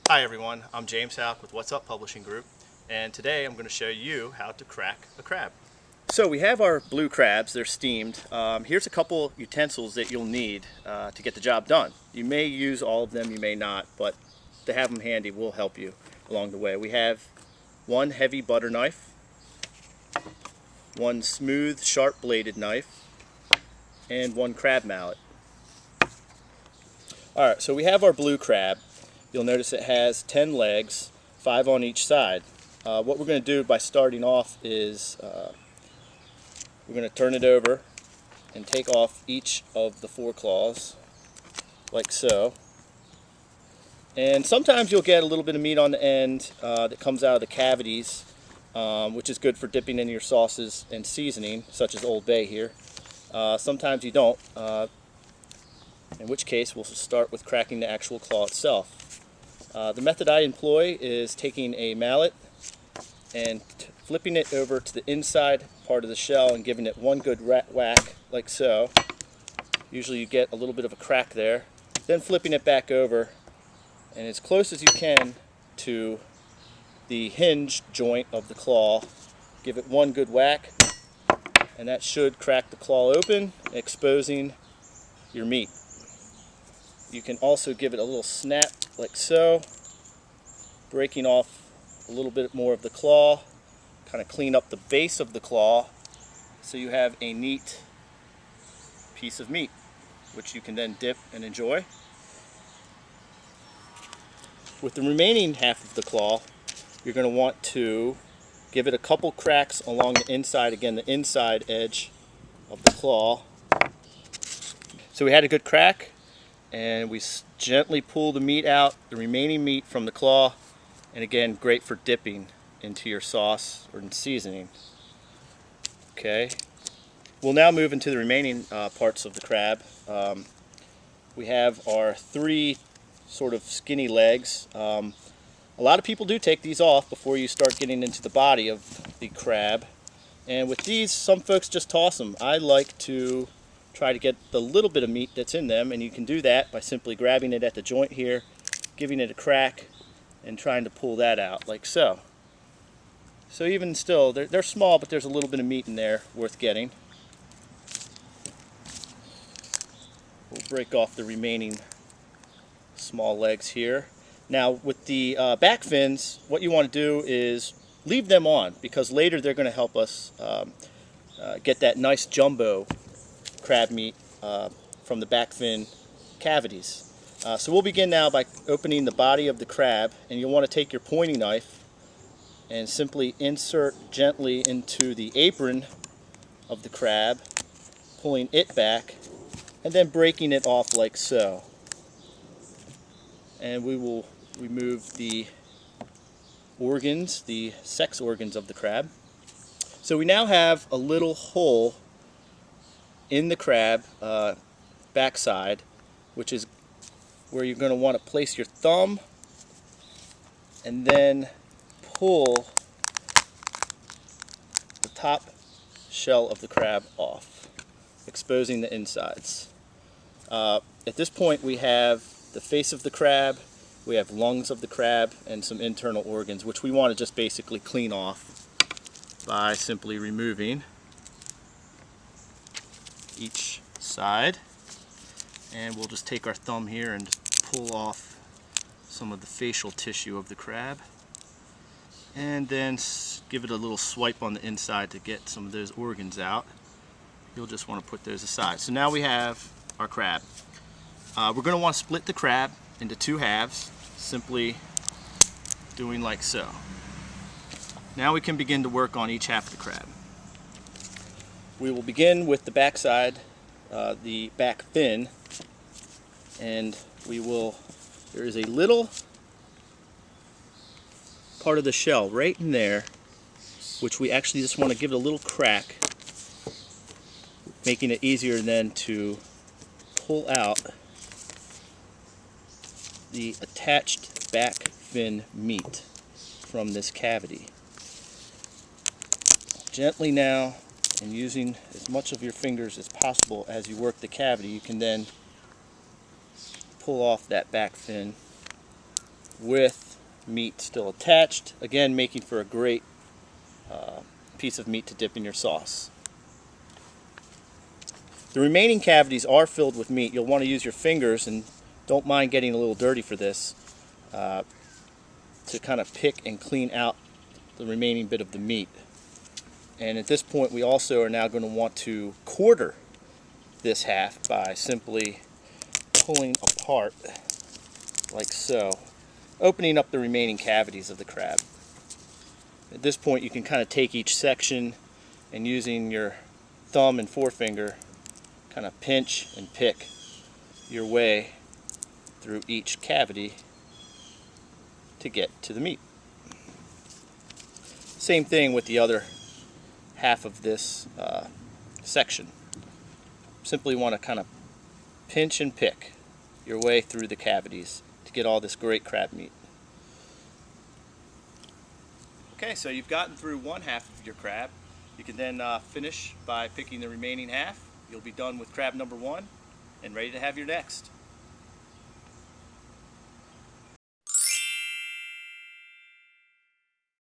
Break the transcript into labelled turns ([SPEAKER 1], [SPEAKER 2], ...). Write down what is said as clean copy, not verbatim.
[SPEAKER 1] Hi everyone, I'm James Houck with What's Up Publishing Group, and today I'm going to show you how to crack a crab. So we have our blue crabs, they're steamed. Here's a couple utensils that you'll need to get the job done. You may use all of them, you may not, but to have them handy will help you along the way. We have one heavy butter knife, one smooth sharp bladed knife, and one crab mallet. Alright, so we have our blue crab. You'll notice it has 10 legs, 5 on each side. What we're going to do by starting off is we're going to turn it over and take off each of the 4 claws, like so. And sometimes you'll get a little bit of meat on the end that comes out of the cavities, which is good for dipping into your sauces and seasoning, such as Old Bay here. Sometimes you don't, in which case we'll start with cracking the actual claw itself. The method I employ is taking a mallet and flipping it over to the inside part of the shell and giving it one good whack, like so. Usually you get a little bit of a crack there. Then flipping it back over, and as close as you can to the hinge joint of the claw, give it one good whack, and that should crack the claw open, exposing your meat. You can also give it a little snap like so, breaking off a little bit more of the claw, kind of clean up the base of the claw so you have a neat piece of meat which you can then dip and enjoy. With the remaining half of the claw, you're going to want to give it a couple cracks along the inside, again the inside edge of the claw. So we had a good crack, and we gently pull the meat out, the remaining meat from the claw, and again, great for dipping into your sauce or in seasoning. Okay, we'll now move into the remaining parts of the crab. We have our 3 sort of skinny legs. A lot of people do take these off before you start getting into the body of the crab, and with these, some folks just toss them. I like to try to get the little bit of meat that's in them, and you can do that by simply grabbing it at the joint here, giving it a crack, and trying to pull that out like so. So even still, they're small, but there's a little bit of meat in there worth getting. We'll break off the remaining small legs here. Now with the back fins, what you want to do is leave them on, because later they're going to help us get that nice jumbo crab meat from the back fin cavities. So we'll begin now by opening the body of the crab, and you'll want to take your pointing knife and simply insert gently into the apron of the crab, pulling it back and then breaking it off like so. And we will remove the organs, the sex organs of the crab. So we now have a little hole in the crab backside, which is where you're going to want to place your thumb and then pull the top shell of the crab off, exposing the insides. At this point we have the face of the crab, we have lungs of the crab, and some internal organs, which we want to just basically clean off by simply removing each side. And we'll just take our thumb here and just pull off some of the facial tissue of the crab, and then give it a little swipe on the inside to get some of those organs out. You'll just want to put those aside. So now we have our crab. We're going to want to split the crab into 2 halves, simply doing like so. Now we can begin to work on each half of the crab. We will begin with the back side, the back fin, and there is a little part of the shell right in there, which we actually just want to give it a little crack, making it easier then to pull out the attached back fin meat from this cavity. Gently now, and using as much of your fingers as possible as you work the cavity, you can then pull off that back fin with meat still attached, again making for a great piece of meat to dip in your sauce. The remaining cavities are filled with meat. You'll want to use your fingers, and don't mind getting a little dirty for this, to kind of pick and clean out the remaining bit of the meat. And at this point we also are now going to want to quarter this half by simply pulling apart like so, opening up the remaining cavities of the crab. At this point you can kind of take each section and using your thumb and forefinger kind of pinch and pick your way through each cavity to get to the meat. Same thing with the other half of this section. Simply want to kind of pinch and pick your way through the cavities to get all this great crab meat. Okay, so you've gotten through one half of your crab. You can then finish by picking the remaining half. You'll be done with crab number one and ready to have your next.